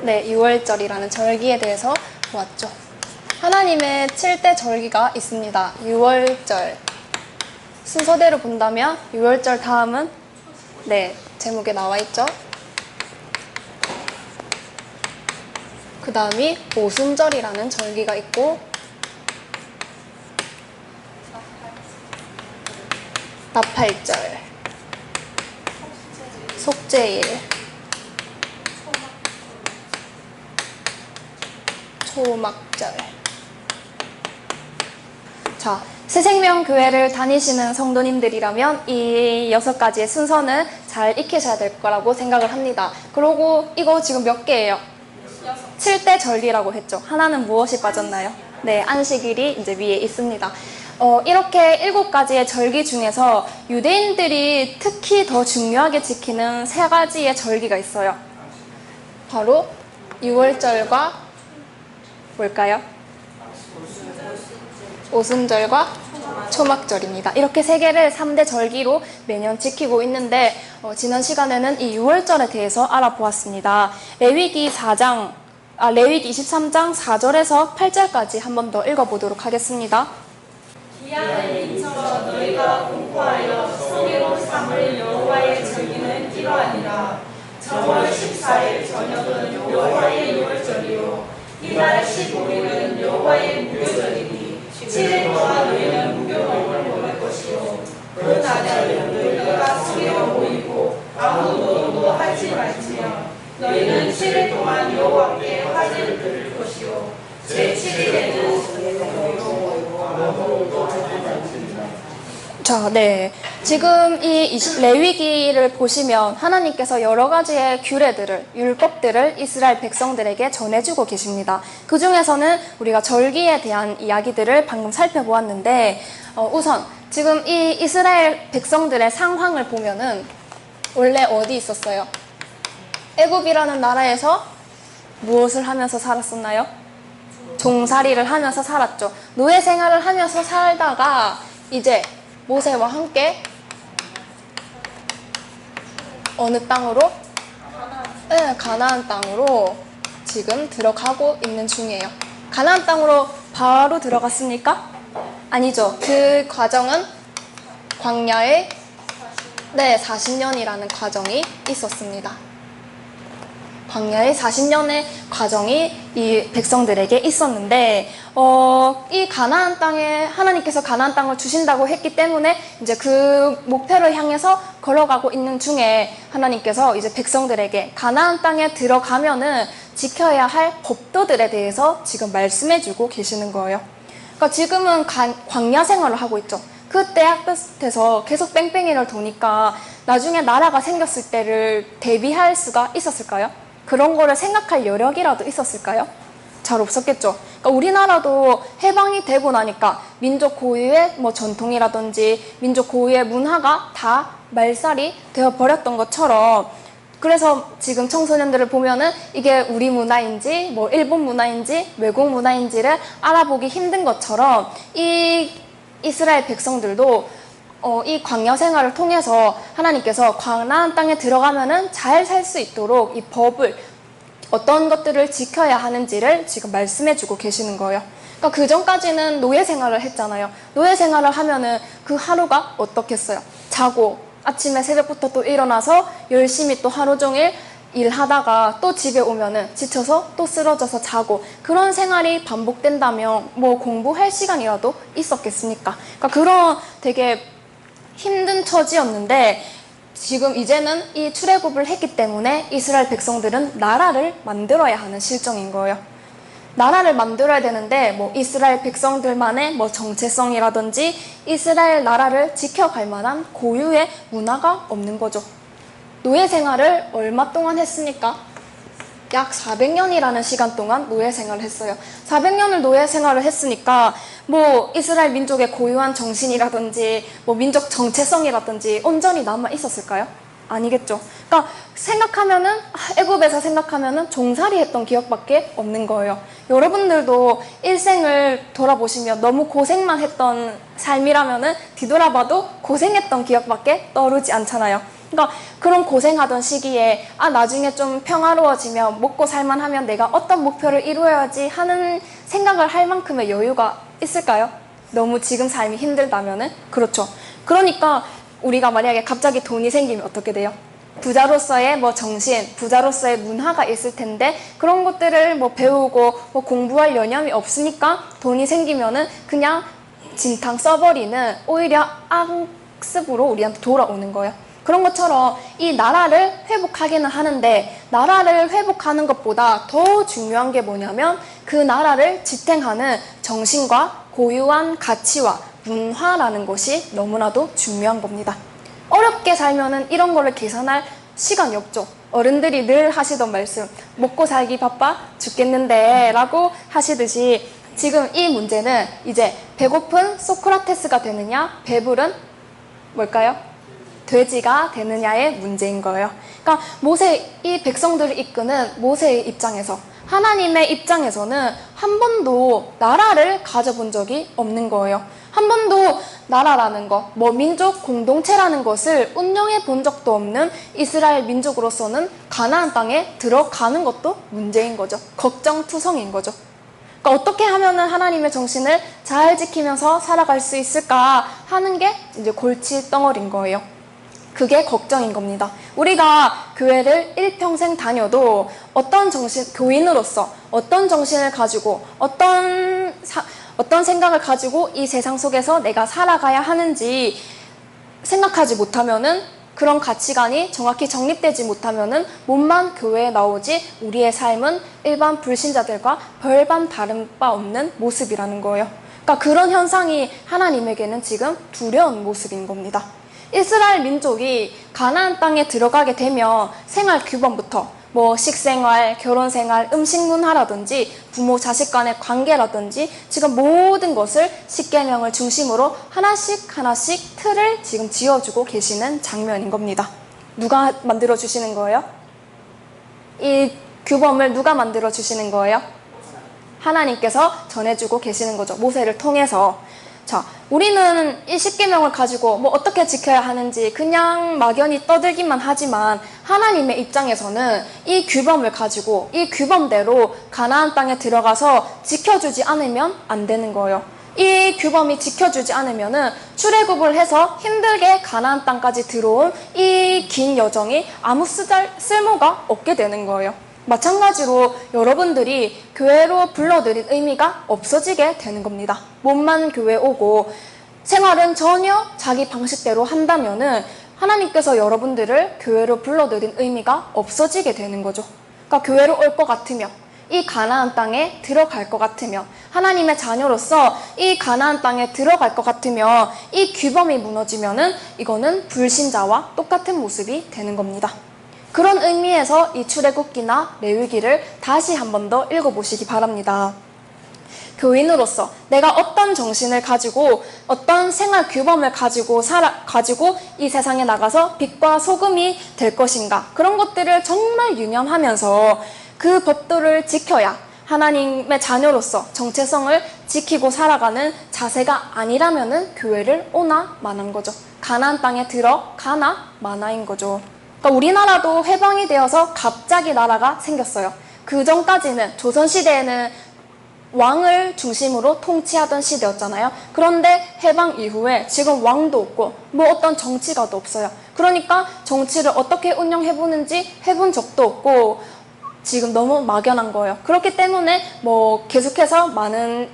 네, 6월절이라는 절기에 대해서 보았죠. 하나님의 7대 절기가 있습니다. 6월절. 순서대로 본다면 6월절 다음은 네, 제목에 나와 있죠. 그 다음이 오순절이라는 절기가 있고 나팔절, 속죄일, 초막절. 자, 새생명교회를 다니시는 성도님들이라면 이 6가지의 순서는 잘 익히셔야 될 거라고 생각을 합니다. 그리고 이거 지금 몇 개예요? 7대 절기라고 했죠. 하나는 무엇이 빠졌나요? 네, 안식일이 이제 위에 있습니다. 이렇게 7가지의 절기 중에서 유대인들이 특히 더 중요하게 지키는 3가지의 절기가 있어요. 바로 6월절과 뭘까요? 오순절과 초막절입니다. 이렇게 3개를 3대 절기로 매년 지키고 있는데 지난 시간에는 이 6월절에 대해서 알아보았습니다. 레위기 23장 4절에서 8절까지 한 번 더 읽어보도록 하겠습니다. 기한을 인쳐서 너희가 공포하여 성의로 삼을 여호와의 절기는 이러하니라. 정월 14일 저녁은 여호와의 6월절이요 이날 15일은 여호와의 무교절이니 7일 동안 너희는 무교먹을 먹을 것이요 그 날에는 너희가 성의로 모이고 아무 노동도 하지 말지며 너희는 7일 동안 여호와께 화제를 드릴 것이요 제7일에는 자, 네. 지금 이 레위기를 보시면 하나님께서 여러 가지의 규례들을, 율법들을 이스라엘 백성들에게 전해주고 계십니다. 그 중에서는 우리가 절기에 대한 이야기들을 방금 살펴보았는데 우선 지금 이 이스라엘 백성들의 상황을 보면은 원래 어디 있었어요? 애굽이라는 나라에서 무엇을 하면서 살았었나요? 종살이를 하면서 살았죠. 노예 생활을 하면서 살다가 이제 모세와 함께 어느 땅으로? 네, 가나안 땅으로 지금 들어가고 있는 중이에요. 가나안 땅으로 바로 들어갔습니까? 아니죠. 그 과정은 광야의 40년이라는 과정이 있었습니다. 광야의 40년의 과정이 이 백성들에게 있었는데 이 가나안 땅에 하나님께서 가나안 땅을 주신다고 했기 때문에 이제 그 목표를 향해서 걸어가고 있는 중에 하나님께서 이제 백성들에게 가나안 땅에 들어가면은 지켜야 할 법도들에 대해서 지금 말씀해주고 계시는 거예요. 그러니까 지금은 광야 생활을 하고 있죠. 그때 앞에서 계속 뺑뺑이를 도니까 나중에 나라가 생겼을 때를 대비할 수가 있었을까요? 그런 거를 생각할 여력이라도 있었을까요? 잘 없었겠죠. 그러니까 우리나라도 해방이 되고 나니까 민족 고유의 전통이라든지 민족 고유의 문화가 다 말살이 되어버렸던 것처럼 그래서 지금 청소년들을 보면은 이게 우리 문화인지 일본 문화인지 외국 문화인지를 알아보기 힘든 것처럼 이 이스라엘 백성들도 이 광야 생활을 통해서 하나님께서 가나안 땅에 들어가면은 잘 살 수 있도록 이 법을 어떤 것들을 지켜야 하는지를 지금 말씀해주고 계시는 거예요. 그러니까 그 전까지는 노예 생활을 했잖아요. 노예 생활을 하면은 그 하루가 어떻겠어요? 자고 아침에 새벽부터 또 일어나서 열심히 또 하루 종일 일하다가 또 집에 오면은 지쳐서 또 쓰러져서 자고 그런 생활이 반복된다면 공부할 시간이라도 있었겠습니까? 그러니까 그런 되게 힘든 처지였는데 지금 이제는 이 출애굽을 했기 때문에 이스라엘 백성들은 나라를 만들어야 하는 실정인 거예요. 나라를 만들어야 되는데 이스라엘 백성들만의 정체성이라든지 이스라엘 나라를 지켜갈 만한 고유의 문화가 없는 거죠. 노예 생활을 얼마 동안 했습니까? 약 400년이라는 시간 동안 노예 생활을 했어요. 400년을 노예 생활을 했으니까 이스라엘 민족의 고유한 정신이라든지 민족 정체성이라든지 온전히 남아 있었을까요? 아니겠죠. 그러니까 애굽에서 생각하면은 종살이 했던 기억밖에 없는 거예요. 여러분들도 일생을 돌아보시면 너무 고생만 했던 삶이라면은 뒤돌아봐도 고생했던 기억밖에 떠오르지 않잖아요. 그러니까 그런 고생하던 시기에 나중에 좀 평화로워지면 먹고 살만하면 내가 어떤 목표를 이루어야지 하는 생각을 할 만큼의 여유가 있을까요? 너무 지금 삶이 힘들다면은 그렇죠. 그러니까 우리가 만약에 갑자기 돈이 생기면 어떻게 돼요? 부자로서의 뭐 정신, 부자로서의 문화가 있을 텐데 그런 것들을 뭐 배우고 뭐 공부할 여념이 없으니까 돈이 생기면은 그냥 진탕 써버리는 오히려 악습으로 우리한테 돌아오는 거예요. 그런 것처럼 이 나라를 회복하기는 하는데 나라를 회복하는 것보다 더 중요한 게 뭐냐면 그 나라를 지탱하는 정신과 고유한 가치와 문화라는 것이 너무나도 중요한 겁니다. 어렵게 살면은 이런 거를 계산할 시간이 없죠. 어른들이 늘 하시던 말씀, 먹고 살기 바빠 죽겠는데 라고 하시듯이 지금 이 문제는 이제 배고픈 소크라테스가 되느냐, 배부른 뭘까요? 돼지가 되느냐의 문제인 거예요. 그러니까 이 백성들을 이끄는 모세의 입장에서, 하나님의 입장에서는 한 번도 나라를 가져본 적이 없는 거예요. 한 번도 나라라는 것, 민족 공동체라는 것을 운영해 본 적도 없는 이스라엘 민족으로서는 가나안 땅에 들어가는 것도 문제인 거죠. 걱정투성인 거죠. 그러니까 어떻게 하면은 하나님의 정신을 잘 지키면서 살아갈 수 있을까 하는 게 이제 골칫덩어리인 거예요. 그게 걱정인 겁니다. 우리가 교회를 일평생 다녀도 교인으로서 어떤 정신을 가지고 어떤 생각을 가지고 이 세상 속에서 내가 살아가야 하는지 생각하지 못하면은, 그런 가치관이 정확히 정립되지 못하면은 몸만 교회에 나오지 우리의 삶은 일반 불신자들과 별반 다른 바 없는 모습이라는 거예요. 그러니까 그런 현상이 하나님에게는 지금 두려운 모습인 겁니다. 이스라엘 민족이 가나안 땅에 들어가게 되면 생활 규범부터 식생활, 결혼생활, 음식 문화라든지 부모 자식 간의 관계라든지 지금 모든 것을 십계명을 중심으로 하나씩 틀을 지금 지어주고 계시는 장면인 겁니다. 누가 만들어주시는 거예요? 이 규범을 누가 만들어주시는 거예요? 하나님께서 전해주고 계시는 거죠. 모세를 통해서. 자, 우리는 이 십계명을 가지고 어떻게 지켜야 하는지 그냥 막연히 떠들기만 하지만 하나님의 입장에서는 이 규범을 가지고 이 규범대로 가나안 땅에 들어가서 지켜주지 않으면 안 되는 거예요. 이 규범이 지켜주지 않으면은 출애굽을 해서 힘들게 가나안 땅까지 들어온 이 긴 여정이 아무 쓸모가 없게 되는 거예요. 마찬가지로 여러분들이 교회로 불러들인 의미가 없어지게 되는 겁니다. 몸만 교회 오고 생활은 전혀 자기 방식대로 한다면은 하나님께서 여러분들을 교회로 불러들인 의미가 없어지게 되는 거죠. 그러니까 교회로 올 것 같으면, 이 가나안 땅에 들어갈 것 같으면, 하나님의 자녀로서 이 가나안 땅에 들어갈 것 같으면 이 규범이 무너지면은 이거는 불신자와 똑같은 모습이 되는 겁니다. 그런 의미에서 이 출애굽기나 레위기를 다시 한 번 더 읽어보시기 바랍니다. 교인으로서 내가 어떤 정신을 가지고 어떤 생활 규범을 가지고 이 세상에 나가서 빛과 소금이 될 것인가, 그런 것들을 정말 유념하면서 그 법도를 지켜야 하나님의 자녀로서 정체성을 지키고 살아가는 자세가 아니라면은 교회를 오나 마나인 거죠. 가나안 땅에 들어가나 마나인 거죠. 그러니까 우리나라도 해방이 되어서 갑자기 나라가 생겼어요. 그 전까지는 조선시대에는 왕을 중심으로 통치하던 시대였잖아요. 그런데 해방 이후에 지금 왕도 없고 어떤 정치가도 없어요. 그러니까 정치를 어떻게 운영해보는지 해본 적도 없고 지금 너무 막연한 거예요. 그렇기 때문에 계속해서 많은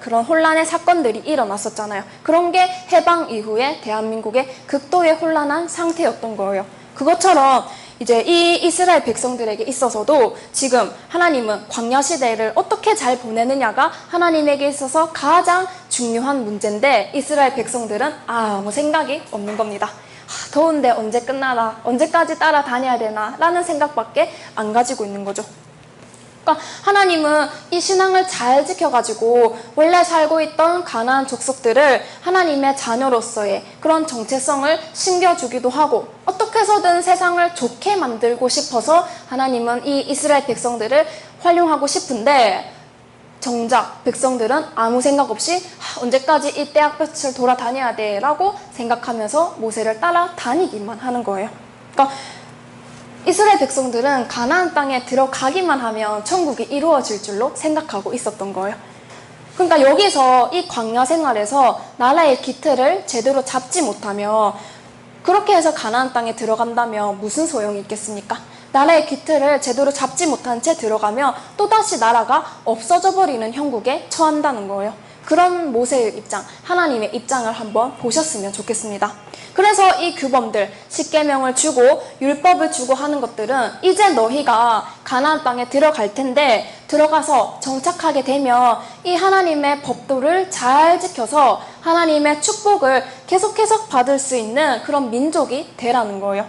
그런 혼란의 사건들이 일어났었잖아요. 그런 게 해방 이후에 대한민국의 극도의 혼란한 상태였던 거예요. 그것처럼 이제 이 이스라엘 백성들에게 있어서도 지금 하나님은 광야 시대를 어떻게 잘 보내느냐가 하나님에게 있어서 가장 중요한 문제인데 이스라엘 백성들은 아무 생각이 없는 겁니다. 더운데 언제 끝나나, 언제까지 따라다녀야 되나 라는 생각밖에 안 가지고 있는 거죠. 그러니까 하나님은 이 신앙을 잘 지켜가지고 원래 살고 있던 가나안 족속들을 하나님의 자녀로서의 그런 정체성을 심겨주기도 하고 어떻게 해서든 세상을 좋게 만들고 싶어서 하나님은 이 이스라엘 백성들을 활용하고 싶은데 정작 백성들은 아무 생각 없이 언제까지 이 떼약볕을 돌아다녀야 돼 라고 생각하면서 모세를 따라다니기만 하는 거예요. 그러니까 이스라엘 백성들은 가나안 땅에 들어가기만 하면 천국이 이루어질 줄로 생각하고 있었던 거예요. 그러니까 여기서 이 광야 생활에서 나라의 기틀을 제대로 잡지 못하면, 그렇게 해서 가나안 땅에 들어간다면 무슨 소용이 있겠습니까? 나라의 기틀을 제대로 잡지 못한 채 들어가면 또다시 나라가 없어져 버리는 형국에 처한다는 거예요. 그런 모세의 입장, 하나님의 입장을 한번 보셨으면 좋겠습니다. 그래서 이 규범들, 십계명을 주고 율법을 주고 하는 것들은 이제 너희가 가나안 땅에 들어갈 텐데, 들어가서 정착하게 되면 이 하나님의 법도를 잘 지켜서 하나님의 축복을 계속해서 받을 수 있는 그런 민족이 되라는 거예요.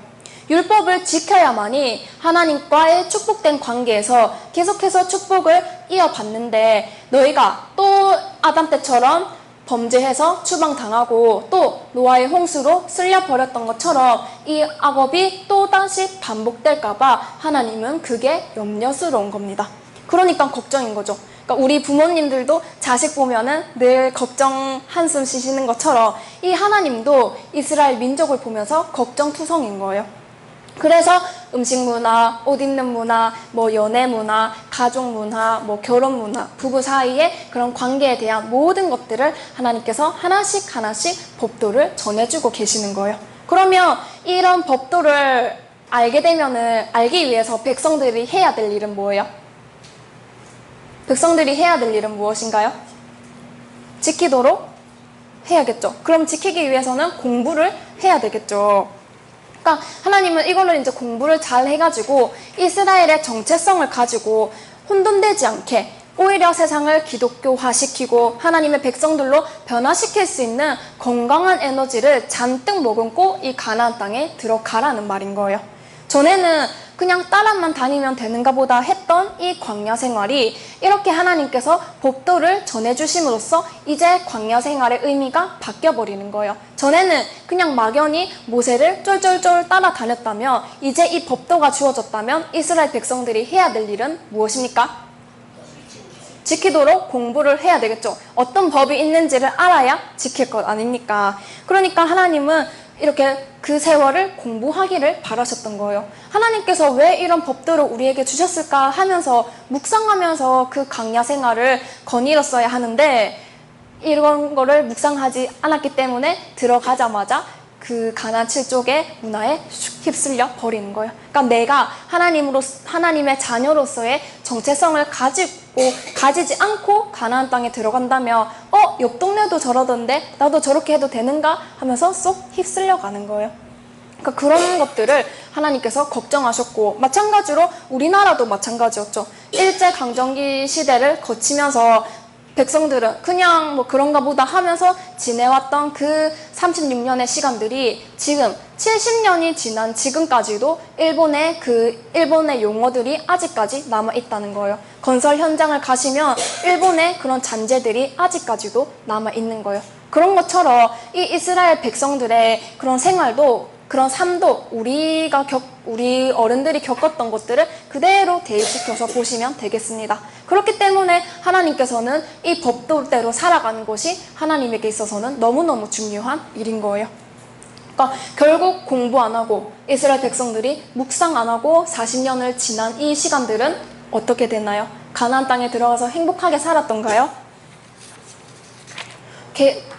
율법을 지켜야만이 하나님과의 축복된 관계에서 계속해서 축복을 이어받는데, 너희가 또 아담 때처럼 범죄해서 추방당하고 또 노아의 홍수로 쓸려버렸던 것처럼 이 악업이 또다시 반복될까봐 하나님은 그게 염려스러운 겁니다. 그러니까 걱정인 거죠. 그러니까 우리 부모님들도 자식 보면은 늘 걱정 한숨 쉬시는 것처럼 이 하나님도 이스라엘 민족을 보면서 걱정투성인 거예요. 그래서 음식 문화, 옷 입는 문화, 뭐 연애 문화, 가족 문화, 뭐 결혼 문화, 부부 사이의 그런 관계에 대한 모든 것들을 하나님께서 하나씩 하나씩 법도를 전해주고 계시는 거예요. 그러면 이런 법도를 알게 되면은, 알기 위해서 백성들이 해야 될 일은 뭐예요? 백성들이 해야 될 일은 무엇인가요? 지키도록 해야겠죠. 그럼 지키기 위해서는 공부를 해야 되겠죠. 그러니까 하나님은 이걸로 이제 공부를 잘 해가지고 이스라엘의 정체성을 가지고 혼돈되지 않게 오히려 세상을 기독교화시키고 하나님의 백성들로 변화시킬 수 있는 건강한 에너지를 잔뜩 머금고 이 가나안 땅에 들어가라는 말인 거예요. 전에는 그냥 따라만 다니면 되는가 보다 했던 이 광야 생활이 이렇게 하나님께서 법도를 전해주심으로써 이제 광야 생활의 의미가 바뀌어버리는 거예요. 전에는 그냥 막연히 모세를 쫄쫄쫄 따라다녔다면 이제 이 법도가 주어졌다면 이스라엘 백성들이 해야 될 일은 무엇입니까? 지키도록 공부를 해야 되겠죠. 어떤 법이 있는지를 알아야 지킬 것 아닙니까? 그러니까 하나님은 이렇게 그 세월을 공부하기를 바라셨던 거예요. 하나님께서 왜 이런 법들을 우리에게 주셨을까 하면서 묵상하면서 그 광야 생활을 거닐었어야 하는데, 이런 거를 묵상하지 않았기 때문에 들어가자마자 그 가나안 7족의 문화에 휩쓸려 버리는 거예요. 그러니까 내가 하나님의 자녀로서의 정체성을 가지지 않고 가나안 땅에 들어간다면 옆 동네도 저러던데 나도 저렇게 해도 되는가 하면서 쏙 휩쓸려 가는 거예요. 그러니까 그런 것들을 하나님께서 걱정하셨고, 마찬가지로 우리나라도 마찬가지였죠. 일제강점기 시대를 거치면서 백성들은 그냥 뭐 그런가 보다 하면서 지내왔던 그 36년의 시간들이 지금 70년이 지난 지금까지도 일본의 용어들이 아직까지 남아있다는 거예요. 건설 현장을 가시면 일본의 그런 잔재들이 아직까지도 남아있는 거예요. 그런 것처럼 이 이스라엘 백성들의 그런 생활도, 그런 삶도 우리 어른들이 겪었던 것들을 그대로 대입시켜서 보시면 되겠습니다. 그렇기 때문에 하나님께서는 이 법도대로 살아가는 것이 하나님에게 있어서는 너무너무 중요한 일인 거예요. 그러니까 결국 공부 안 하고 이스라엘 백성들이 묵상 안 하고 40년을 지난 이 시간들은 어떻게 됐나요? 가나안 땅에 들어가서 행복하게 살았던가요?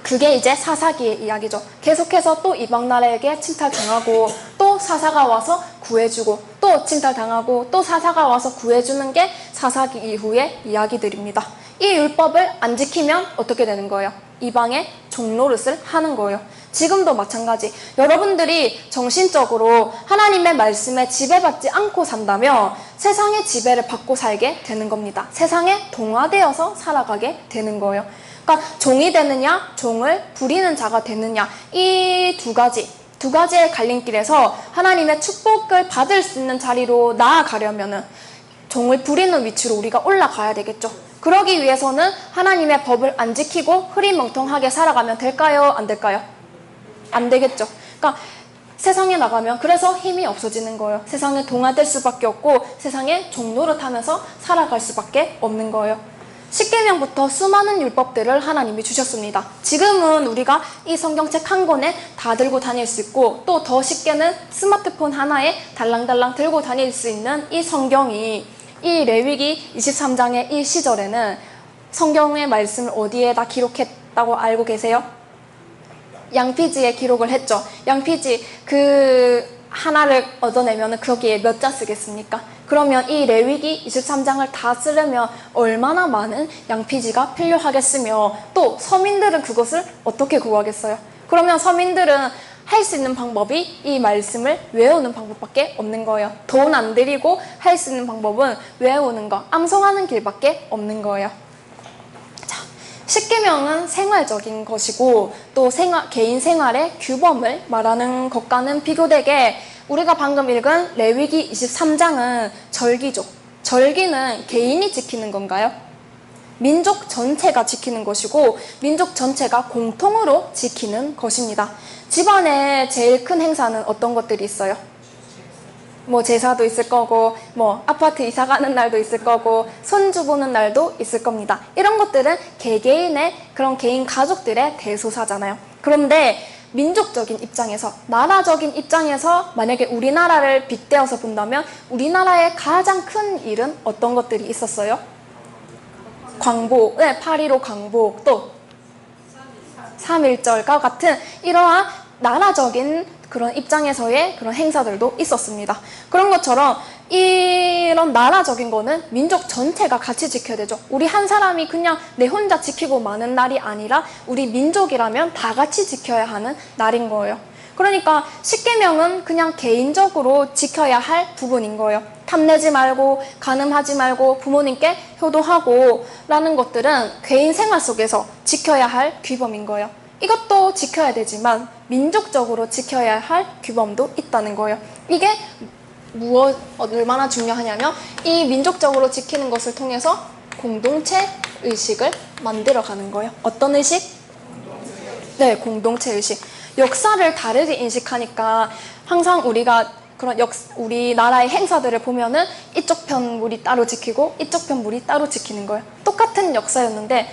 그게 이제 사사기의 이야기죠. 계속해서 또 이방 나라에게 침탈당하고 또 사사가 와서 구해주고 또 침탈당하고 또 사사가 와서 구해주는 게 사사기 이후의 이야기들입니다. 이 율법을 안 지키면 어떻게 되는 거예요? 이방의 종노릇을 하는 거예요. 지금도 마찬가지. 여러분들이 정신적으로 하나님의 말씀에 지배받지 않고 산다면 세상의 지배를 받고 살게 되는 겁니다. 세상에 동화되어서 살아가게 되는 거예요. 그러니까 종이 되느냐, 종을 부리는 자가 되느냐, 이 두 가지의 갈림길에서 하나님의 축복을 받을 수 있는 자리로 나아가려면은 종을 부리는 위치로 우리가 올라가야 되겠죠. 그러기 위해서는 하나님의 법을 안 지키고 흐리멍텅하게 살아가면 될까요? 안 될까요? 안 되겠죠. 그러니까 세상에 나가면 그래서 힘이 없어지는 거예요. 세상에 동화될 수밖에 없고 세상에 종노릇하면서 살아갈 수밖에 없는 거예요. 십계명부터 수많은 율법들을 하나님이 주셨습니다. 지금은 우리가 이 성경책 한 권에 다 들고 다닐 수 있고 또 더 쉽게는 스마트폰 하나에 달랑달랑 들고 다닐 수 있는 이 성경이 이 레위기 23장의 이 시절에는 성경의 말씀을 어디에다 기록했다고 알고 계세요? 양피지에 기록을 했죠. 양피지 그 하나를 얻어내면 거기에 몇 자 쓰겠습니까? 그러면 이 레위기 23장을 다 쓰려면 얼마나 많은 양피지가 필요하겠으며 또 서민들은 그것을 어떻게 구하겠어요? 그러면 서민들은 할 수 있는 방법이 이 말씀을 외우는 방법밖에 없는 거예요. 돈 안 들이고 할 수 있는 방법은 외우는 거, 암송하는 길밖에 없는 거예요. 자, 십계명은 생활적인 것이고 또 개인 생활의 규범을 말하는 것과는 비교되게 우리가 방금 읽은 레위기 23장은 절기죠. 절기는 개인이 지키는 건가요? 민족 전체가 지키는 것이고 민족 전체가 공통으로 지키는 것입니다. 집안에 제일 큰 행사는 어떤 것들이 있어요? 뭐 제사도 있을 거고 뭐 아파트 이사 가는 날도 있을 거고 손주 보는 날도 있을 겁니다. 이런 것들은 개개인의 그런 개인 가족들의 대소사잖아요. 그런데 민족적인 입장에서 나라적인 입장에서 만약에 우리나라를 빗대어서 본다면 우리나라의 가장 큰 일은 어떤 것들이 있었어요? 광복, 8.15 광복, 또 3.1절과 같은 이러한 나라적인 그런 입장에서의 그런 행사들도 있었습니다. 그런 것처럼 이런 나라적인 거는 민족 전체가 같이 지켜야 되죠. 우리 한 사람이 그냥 내 혼자 지키고 마는 날이 아니라 우리 민족이라면 다 같이 지켜야 하는 날인 거예요. 그러니까 십계명은 그냥 개인적으로 지켜야 할 부분인 거예요. 탐내지 말고 간음하지 말고 부모님께 효도하고 라는 것들은 개인 생활 속에서 지켜야 할 규범인 거예요. 이것도 지켜야 되지만 민족적으로 지켜야 할 규범도 있다는 거예요. 이게 얼마나 중요하냐면 이 민족적으로 지키는 것을 통해서 공동체 의식을 만들어가는 거예요. 어떤 의식? 네, 공동체 의식. 역사를 다르게 인식하니까 항상 우리가 그런 우리나라의 행사들을 보면은 이쪽 편 무리 따로 지키고 이쪽 편 무리 따로 지키는 거예요. 똑같은 역사였는데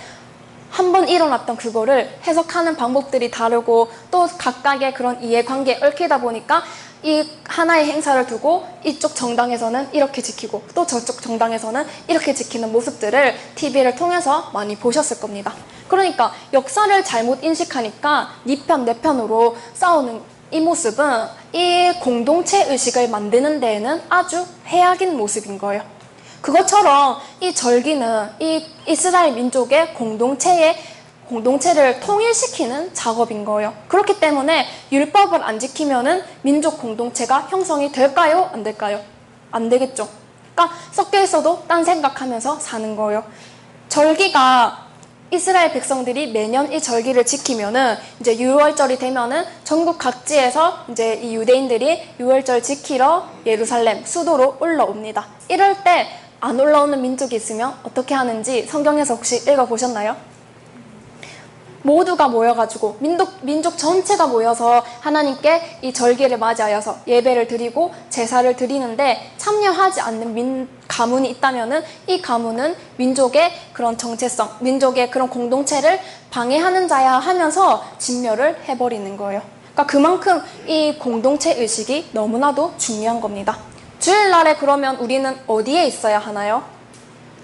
한 번 일어났던 그거를 해석하는 방법들이 다르고 또 각각의 그런 이해관계에 얽히다 보니까 이 하나의 행사를 두고 이쪽 정당에서는 이렇게 지키고 또 저쪽 정당에서는 이렇게 지키는 모습들을 TV를 통해서 많이 보셨을 겁니다. 그러니까 역사를 잘못 인식하니까 네 편, 내 편으로 싸우는 이 모습은 이 공동체 의식을 만드는 데에는 아주 해악인 모습인 거예요. 그것처럼 이 절기는 이 이스라엘 민족의 공동체를 통일시키는 작업인 거예요. 그렇기 때문에 율법을 안 지키면은 민족 공동체가 형성이 될까요? 안 될까요? 안 되겠죠. 그러니까 섞여 있어도 딴 생각하면서 사는 거예요. 절기가 이스라엘 백성들이 매년 이 절기를 지키면은 이제 유월절이 되면은 전국 각지에서 이제 이 유대인들이 유월절 지키러 예루살렘 수도로 올라옵니다. 이럴 때 안 올라오는 민족이 있으면 어떻게 하는지 성경에서 혹시 읽어보셨나요? 모두가 모여가지고 민족 전체가 모여서 하나님께 이 절기를 맞이하여서 예배를 드리고 제사를 드리는데 참여하지 않는 가문이 있다면은 이 가문은 민족의 그런 정체성, 민족의 그런 공동체를 방해하는 자야 하면서 진멸을 해버리는 거예요. 그러니까 그만큼 이 공동체 의식이 너무나도 중요한 겁니다. 주일날에 그러면 우리는 어디에 있어야 하나요?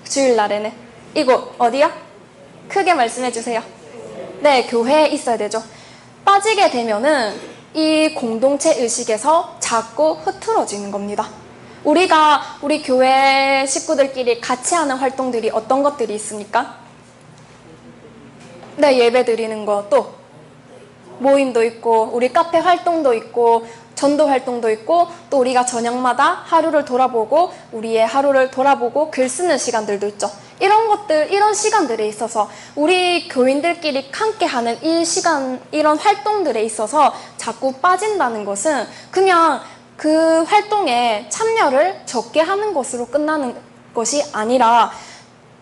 주일날에는 이곳 어디야? 크게 말씀해 주세요. 네, 교회에 있어야 되죠. 빠지게 되면은 이 공동체 의식에서 자꾸 흐트러지는 겁니다. 우리 교회 식구들끼리 같이 하는 활동들이 어떤 것들이 있습니까? 네, 예배 드리는 거, 또 모임도 있고 우리 카페 활동도 있고 전도 활동도 있고 또 우리가 저녁마다 하루를 돌아보고 우리의 하루를 돌아보고 글 쓰는 시간들도 있죠. 이런 시간들에 있어서 우리 교인들끼리 함께 하는 이런 활동들에 있어서 자꾸 빠진다는 것은 그냥 그 활동에 참여를 적게 하는 것으로 끝나는 것이 아니라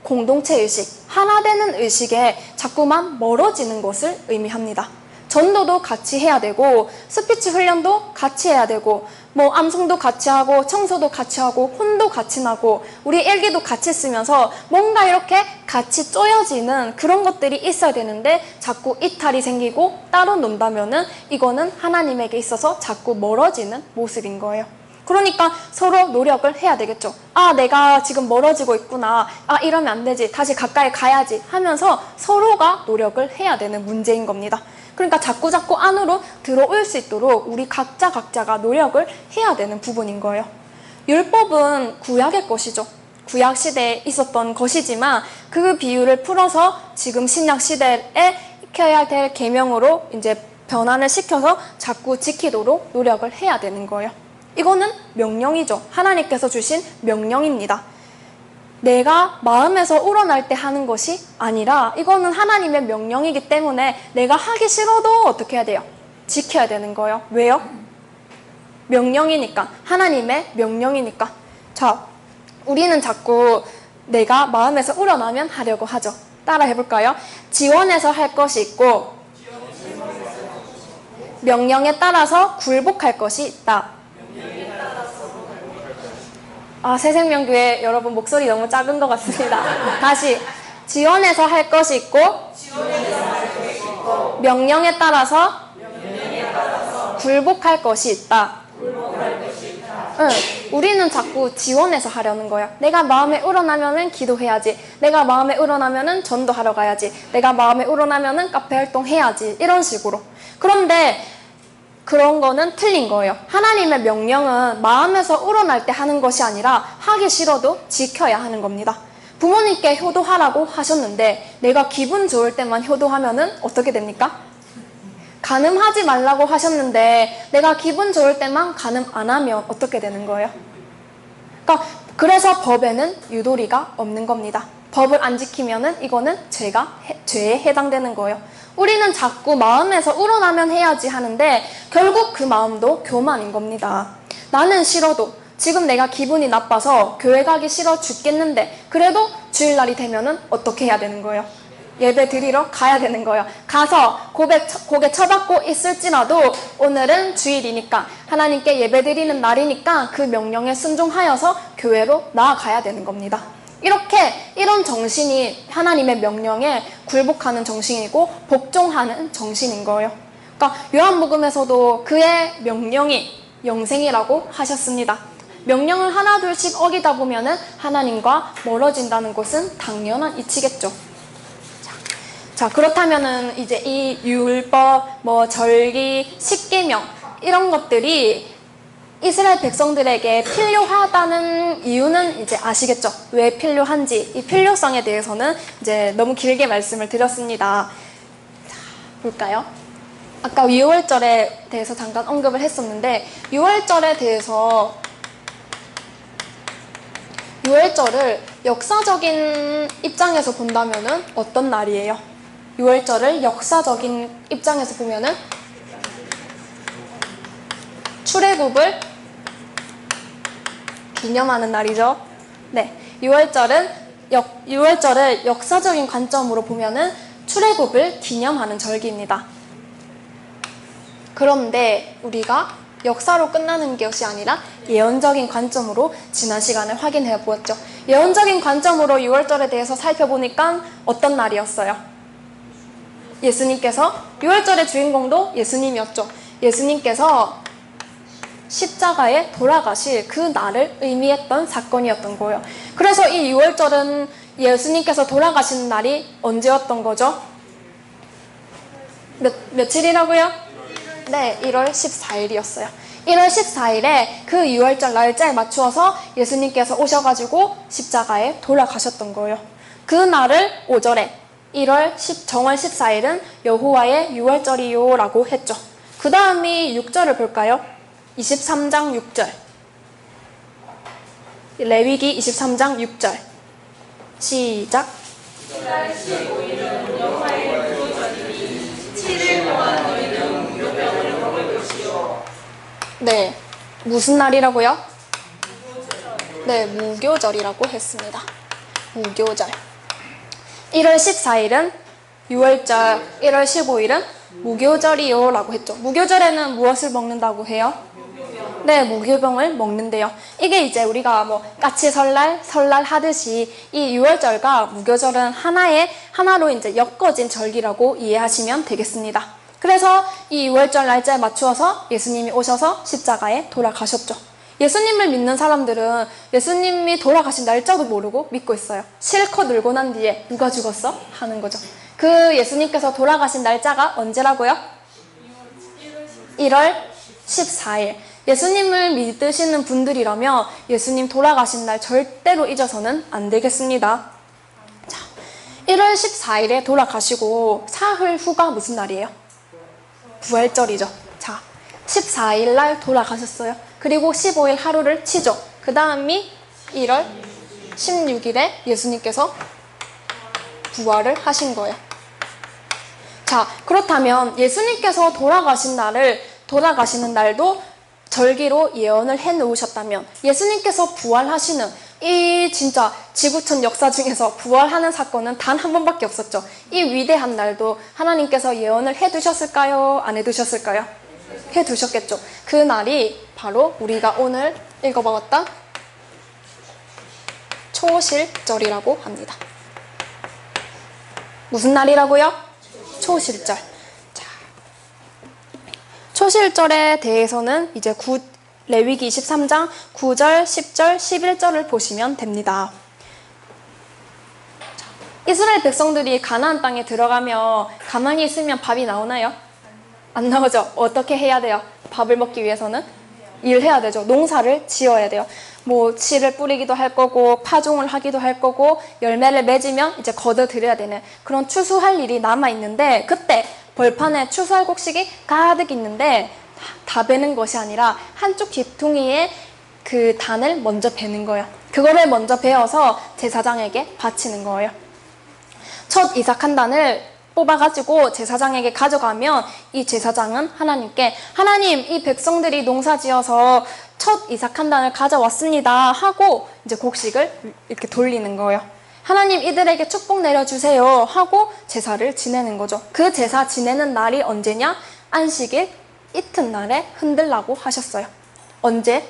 공동체 의식, 하나 되는 의식에 자꾸만 멀어지는 것을 의미합니다. 전도도 같이 해야 되고 스피치 훈련도 같이 해야 되고 뭐 암송도 같이 하고 청소도 같이 하고 혼도 같이 나고 우리 일기도 같이 쓰면서 뭔가 이렇게 같이 쪼여지는 그런 것들이 있어야 되는데 자꾸 이탈이 생기고 따로 논다면은 이거는 하나님에게 있어서 자꾸 멀어지는 모습인 거예요. 그러니까 서로 노력을 해야 되겠죠. 아, 내가 지금 멀어지고 있구나. 아, 이러면 안 되지. 다시 가까이 가야지 하면서 서로가 노력을 해야 되는 문제인 겁니다. 그러니까 자꾸 안으로 들어올 수 있도록 우리 각자가 노력을 해야 되는 부분인 거예요. 율법은 구약의 것이죠. 구약 시대에 있었던 것이지만 그 비유를 풀어서 지금 신약 시대에 익혀야 될 계명으로 이제 변환을 시켜서 자꾸 지키도록 노력을 해야 되는 거예요. 이거는 명령이죠. 하나님께서 주신 명령입니다. 내가 마음에서 우러날 때 하는 것이 아니라 이거는 하나님의 명령이기 때문에 내가 하기 싫어도 어떻게 해야 돼요? 지켜야 되는 거예요. 왜요? 명령이니까. 하나님의 명령이니까. 자, 우리는 자꾸 내가 마음에서 우러나면 하려고 하죠. 따라 해볼까요? 지원해서 할 것이 있고 명령에 따라서 굴복할 것이 있다. 아, 새생명교회 여러분 목소리 너무 작은 것 같습니다. 다시. 지원해서 할 것이 있고 명령에 따라서 굴복할 것이 있다. 응, 우리는 자꾸 지원해서 하려는 거야. 내가 마음에 우러나면은 기도해야지. 내가 마음에 우러나면은 전도하러 가야지. 내가 마음에 우러나면은 카페 활동해야지. 이런 식으로. 그런데 그런 거는 틀린 거예요. 하나님의 명령은 마음에서 우러날 때 하는 것이 아니라 하기 싫어도 지켜야 하는 겁니다. 부모님께 효도하라고 하셨는데 내가 기분 좋을 때만 효도하면은 어떻게 됩니까? 간음하지 말라고 하셨는데 내가 기분 좋을 때만 간음 안 하면 어떻게 되는 거예요? 그러니까 그래서 법에는 유도리가 없는 겁니다. 법을 안 지키면은 이거는 죄에 해당되는 거예요. 우리는 자꾸 마음에서 우러나면 해야지 하는데 결국 그 마음도 교만인 겁니다. 나는 싫어도 지금 내가 기분이 나빠서 교회 가기 싫어 죽겠는데 그래도 주일날이 되면은 어떻게 해야 되는 거예요? 예배 드리러 가야 되는 거예요. 가서 고개 쳐박고 있을지라도 오늘은 주일이니까 하나님께 예배 드리는 날이니까 그 명령에 순종하여서 교회로 나아가야 되는 겁니다. 이런 정신이 하나님의 명령에 굴복하는 정신이고 복종하는 정신인 거예요. 그러니까 요한복음에서도 그의 명령이 영생이라고 하셨습니다. 명령을 하나둘씩 어기다 보면은 하나님과 멀어진다는 것은 당연한 이치겠죠. 자, 그렇다면은 이제 이 율법, 절기, 십계명 이런 것들이 이스라엘 백성들에게 필요하다는 이유는 이제 아시겠죠? 왜 필요한지, 이 필요성에 대해서는 이제 너무 길게 말씀을 드렸습니다. 자, 볼까요? 아까 유월절에 대해서 잠깐 언급을 했었는데, 유월절을 역사적인 입장에서 본다면은 어떤 날이에요? 유월절을 역사적인 입장에서 보면은 출애굽을 기념하는 날이죠. 네, 유월절을 역사적인 관점으로 보면은 출애굽을 기념하는 절기입니다. 그런데 우리가 역사로 끝나는 것이 아니라 예언적인 관점으로 지난 시간에 확인해 보았죠. 예언적인 관점으로 유월절에 대해서 살펴보니까 어떤 날이었어요? 예수님께서, 유월절의 주인공도 예수님이었죠. 예수님께서 십자가에 돌아가실 그 날을 의미했던 사건이었던 거예요. 그래서 이 유월절은 예수님께서 돌아가시는 날이 언제였던 거죠? 며칠이라고요? 네, 1월 14일이었어요. 1월 14일에 그 유월절 날짜에 맞추어서 예수님께서 오셔가지고 십자가에 돌아가셨던 거예요. 그 날을 5절에 정월 14일은 여호와의 유월절이요 라고 했죠. 그 다음이 6절을 볼까요? 23장 6절. 레위기 23장 6절. 시작. 이달 15일은 여호와의 유월절이니 7일 동안 너희는 무교병을 먹을 것이요. 네, 무슨 날이라고요? 네, 무교절이라고 했습니다. 무교절. 1월 14일은 유월절, 1월 15일은 무교절이요 라고 했죠. 무교절에는 무엇을 먹는다고 해요? 네, 무교병을 먹는데요. 이게 이제 우리가 뭐 까치 설날, 설날 하듯이 이 유월절과 무교절은 하나로 이제 엮어진 절기라고 이해하시면 되겠습니다. 그래서 이 유월절 날짜에 맞추어서 예수님이 오셔서 십자가에 돌아가셨죠. 예수님을 믿는 사람들은 예수님이 돌아가신 날짜도 모르고 믿고 있어요. 실컷 울고 난 뒤에 누가 죽었어? 하는 거죠. 그 예수님께서 돌아가신 날짜가 언제라고요? 1월 14일. 예수님을 믿으시는 분들이라면 예수님 돌아가신 날 절대로 잊어서는 안 되겠습니다. 자, 1월 14일에 돌아가시고 사흘 후가 무슨 날이에요? 부활절이죠. 자, 14일 날 돌아가셨어요. 그리고 15일 하루를 치죠. 그 다음이 1월 16일에 예수님께서 부활을 하신 거예요. 자, 그렇다면 예수님께서 돌아가시는 날도 절기로 예언을 해 놓으셨다면 예수님께서 부활하시는 이 진짜 지구촌 역사 중에서 부활하는 사건은 단 한 번밖에 없었죠. 이 위대한 날도 하나님께서 예언을 해 두셨을까요? 안 해 두셨을까요? 해 두셨겠죠. 그 날이 바로 우리가 오늘 읽어봤던 초실절이라고 합니다. 무슨 날이라고요? 초실절. 자, 초실절에 대해서는 이제 레위기 23장 9절, 10절, 11절을 보시면 됩니다. 자, 이스라엘 백성들이 가나안 땅에 들어가면 가만히 있으면 밥이 나오나요? 안 나오죠. 어떻게 해야 돼요? 밥을 먹기 위해서는 일해야 되죠. 농사를 지어야 돼요. 뭐 씨를 뿌리기도 할 거고 파종을 하기도 할 거고 열매를 맺으면 이제 걷어들여야 되는 그런 추수할 일이 남아있는데 그때 벌판에 추수할 곡식이 가득 있는데 다 베는 것이 아니라 한쪽 귀퉁이에 그 단을 먼저 베는 거예요. 그거를 먼저 베어서 제사장에게 바치는 거예요. 첫 이삭 한 단을 뽑아가지고 제사장에게 가져가면 이 제사장은 하나님께 하나님 이 백성들이 농사지어서 첫 이삭 한 단을 가져왔습니다 하고 이제 곡식을 이렇게 돌리는 거예요. 하나님 이들에게 축복 내려주세요 하고 제사를 지내는 거죠. 그 제사 지내는 날이 언제냐? 안식일 이튿날에 흔들라고 하셨어요. 언제?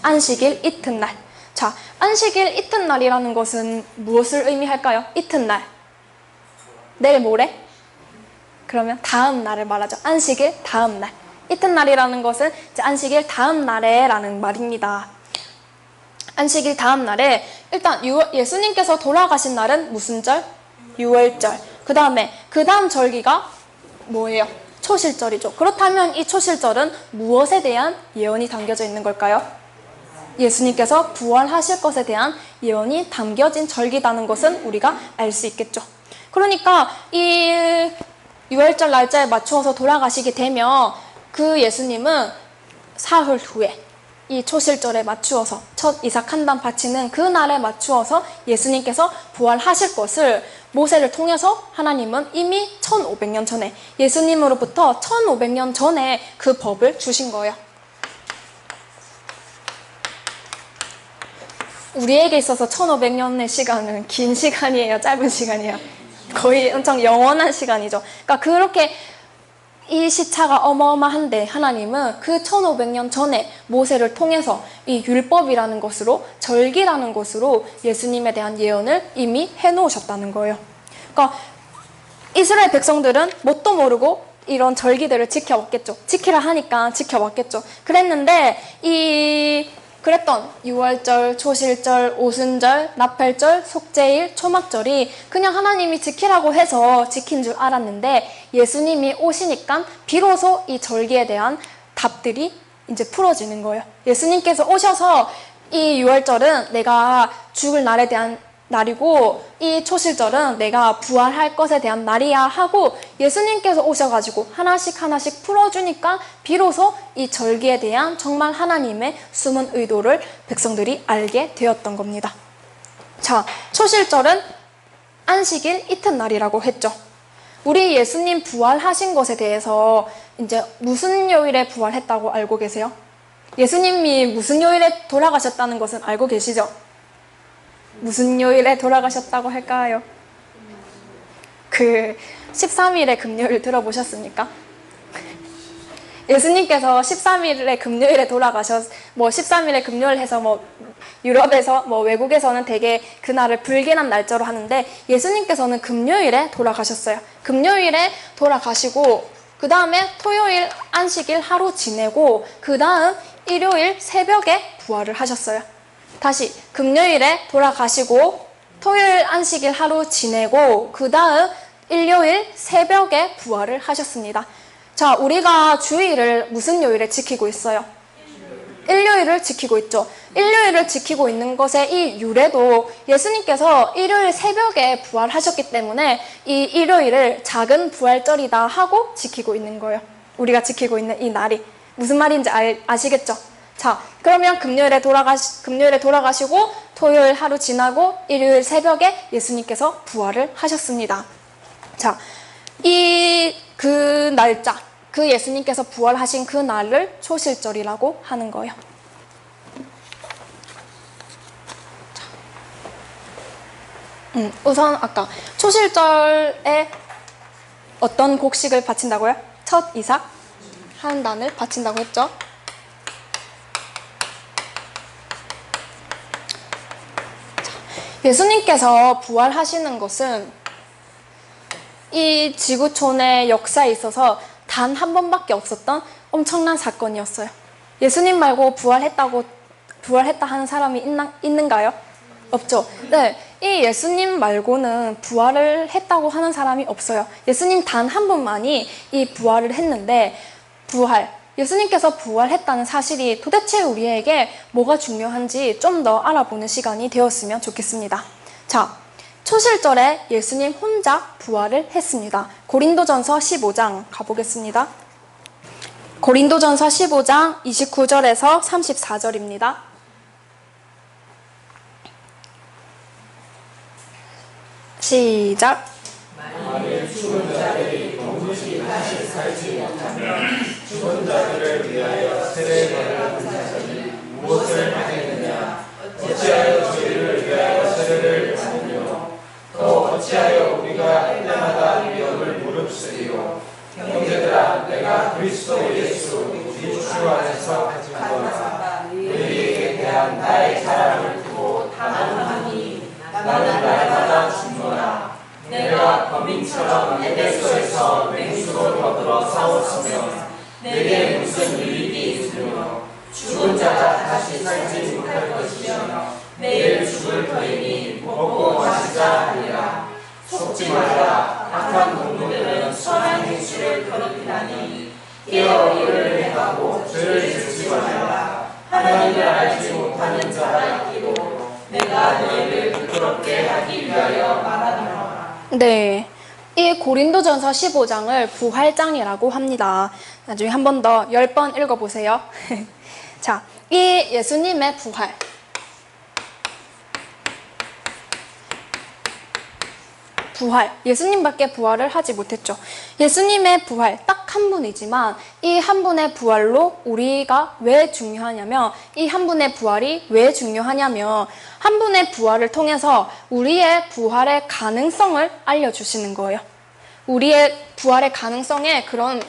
안식일 이튿날. 자, 안식일 이튿날이라는 것은 무엇을 의미할까요? 이튿날. 내일 모레? 그러면 다음 날을 말하죠. 안식일 다음 날. 이튿날이라는 것은 이제 안식일 다음 날에 라는 말입니다. 안식일 다음 날에 일단 예수님께서 돌아가신 날은 무슨 절? 유월절. 그 다음 절기가 뭐예요? 초실절이죠. 그렇다면 이 초실절은 무엇에 대한 예언이 담겨져 있는 걸까요? 예수님께서 부활하실 것에 대한 예언이 담겨진 절기라는 것은 우리가 알 수 있겠죠. 그러니까 이 유월절 날짜에 맞추어서 돌아가시게 되면 그 예수님은 사흘 후에 이 초실절에 맞추어서 첫 이삭 한 단 바치는 그 날에 맞추어서 예수님께서 부활하실 것을 모세를 통해서 하나님은 이미 1500년 전에 예수님으로부터 1500년 전에 그 법을 주신 거예요. 우리에게 있어서 1500년의 시간은 긴 시간이에요? 짧은 시간이에요? 거의 엄청 영원한 시간이죠. 그러니까 그렇게 이 시차가 어마어마한데 하나님은 그 1500년 전에 모세를 통해서 이 율법이라는 것으로 절기라는 것으로 예수님에 대한 예언을 이미 해놓으셨다는 거예요. 그러니까 이스라엘 백성들은 뭣도 모르고 이런 절기들을 지켜왔겠죠. 지키라 하니까 지켜왔겠죠. 그랬던 유월절, 초실절, 오순절, 나팔절, 속죄일, 초막절이 그냥 하나님이 지키라고 해서 지킨 줄 알았는데 예수님이 오시니까 비로소 이 절기에 대한 답들이 이제 풀어지는 거예요. 예수님께서 오셔서 이 유월절은 내가 죽을 날에 대한 날이고 이 초실절은 내가 부활할 것에 대한 날이야 하고 예수님께서 오셔가지고 하나씩 풀어주니까 비로소 이 절기에 대한 정말 하나님의 숨은 의도를 백성들이 알게 되었던 겁니다. 자, 초실절은 안식일 이튿날이라고 했죠. 우리 예수님 부활하신 것에 대해서 이제 무슨 요일에 부활했다고 알고 계세요? 예수님이 무슨 요일에 돌아가셨다는 것은 알고 계시죠? 무슨 요일에 돌아가셨다고 할까요? 그 13일의 금요일 들어보셨습니까? 예수님께서 13일에 금요일에 뭐 13일에 금요일 해서 뭐 유럽에서 뭐 외국에서는 되게 그날을 불길한 날짜로 하는데 예수님께서는 금요일에 돌아가셨어요. 금요일에 돌아가시고 그 다음에 토요일 안식일 하루 지내고 그 다음 일요일 새벽에 부활을 하셨어요. 다시 금요일에 돌아가시고 토요일 안식일 하루 지내고 그 다음 일요일 새벽에 부활을 하셨습니다. 자, 우리가 주일을 무슨 요일에 지키고 있어요? 일요일을 지키고 있죠. 일요일을 지키고 있는 것의 이 유래도 예수님께서 일요일 새벽에 부활하셨기 때문에 이 일요일을 작은 부활절이다 하고 지키고 있는 거예요. 우리가 지키고 있는 이 날이. 무슨 말인지 아시겠죠? 자, 그러면 금요일에 돌아가시고 토요일 하루 지나고 일요일 새벽에 예수님께서 부활을 하셨습니다. 자, 그 날짜, 그 예수님께서 부활하신 그 날을 초실절이라고 하는 거예요. 우선 아까 초실절에 어떤 곡식을 바친다고요? 첫 이삭 한 단을 바친다고 했죠. 예수님께서 부활하시는 것은 이 지구촌의 역사에 있어서 단 한 번밖에 없었던 엄청난 사건이었어요. 예수님 말고 부활했다 하는 사람이 있는가요? 없죠. 네, 이 예수님 말고는 부활을 했다고 하는 사람이 없어요. 예수님 단 한 분만이 이 부활을 했는데 예수님께서 부활했다는 사실이 도대체 우리에게 뭐가 중요한지 좀 더 알아보는 시간이 되었으면 좋겠습니다. 자, 초실절에 예수님 혼자 부활을 했습니다. 고린도전서 15장 가보겠습니다. 고린도전서 15장 29절에서 34절입니다. 시작. 만일 죽은 자들이 반드시 다시 살지 못하면 죽은 자들을 위하여 세례를 받은 자들이 무엇을 하겠느냐? 어찌하여 저희를 위하여 세례를 받으며 또 어찌하여 우리가 때마다 위협을 무릅쓰리요? 형제들아, 내가 그리스도 예수 우리 주 안에서 가진 것과 너희에게 대한 나의 자랑을 두고 단언하니 나는 날마다 죽노라. 내가 범인처럼 에베소에서 맹수로 더불어 싸웠으며 내게 무슨 유익이 있으며 죽은 자가 다시 살지 못할 것이며 내일 죽을 터이니 먹고 마시자 하리라. 속지 말라. 악한 동무들은 선한 행실을 더럽히나니 깨어 이를 행하고 죄를 짓지 말라. 하나님을 알지 못하는 자가 있기로 내가 너희를 부끄럽게 하기 위하여 말하노라. 네, 이 고린도전서 15장을 부활장이라고 합니다. 나중에 한 번 더 10번 읽어보세요. 자, 이 예수님의 부활, 예수님밖에 부활을 하지 못했죠. 예수님의 부활 딱 한 분이지만 이 한 분의 부활로 우리가 왜 중요하냐면 이 한 분의 부활이 왜 중요하냐면 한 분의 부활을 통해서 우리의 부활의 가능성을 알려주시는 거예요. 우리의 부활의 가능성에 그런